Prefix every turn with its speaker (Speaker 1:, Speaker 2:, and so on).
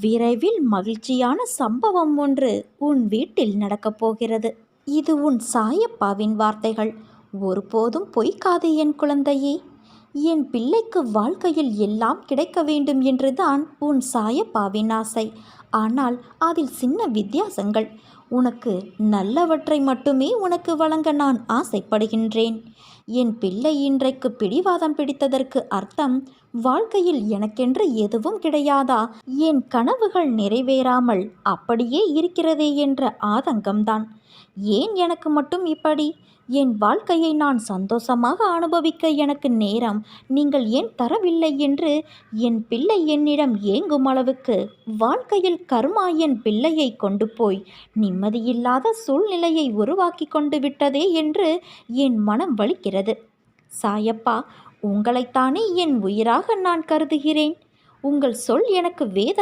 Speaker 1: விரைவில் மகிழ்ச்சியான சம்பவம் ஒன்று உன் வீட்டில் நடக்கப் போகிறது. இது உன் சாயப்பாவின் வார்த்தைகள். ஒருபோதும் பொய்க்காதே என் குழந்தையே. என் பிள்ளைக்கு வாழ்க்கையில் எல்லாம் கிடைக்க வேண்டும் என்றுதான் உன் சாயப்பாவின் ஆசை. ஆனால் அதில் சின்ன வித்தியாசங்கள். உனக்கு நல்லவற்றை மட்டுமே உனக்கு வழங்க நான் ஆசைப்படுகின்றேன். என் பிள்ளை இன்றைக்கு பிடிவாதம் பிடித்ததற்கு அர்த்தம், வாழ்க்கையில் எனக்கென்று எதுவும் கிடையாதா, என் கனவுகள் நிறைவேறாமல் அப்படியே இருக்கிறதே என்ற ஆதங்கம்தான். ஏன் எனக்கு மட்டும் இப்படி? என் வாழ்க்கையை நான் சந்தோஷமாக அனுபவிக்க எனக்கு நேரம் நீங்கள் ஏன் தரவில்லை என்று என் பிள்ளை என்னிடம் ஏங்கும் அளவுக்கு வாழ்க்கையில் கர்மா என் பிள்ளையை கொண்டு போய் நிம்மதியில்லாத சூழ்நிலையை உருவாக்கி கொண்டு விட்டதே என்று என் மனம் வலிக்கிறது. சாயப்பா, உங்களைத்தானே என் உயிராக நான் கருதுகிறேன். உங்கள் சொல் எனக்கு வேத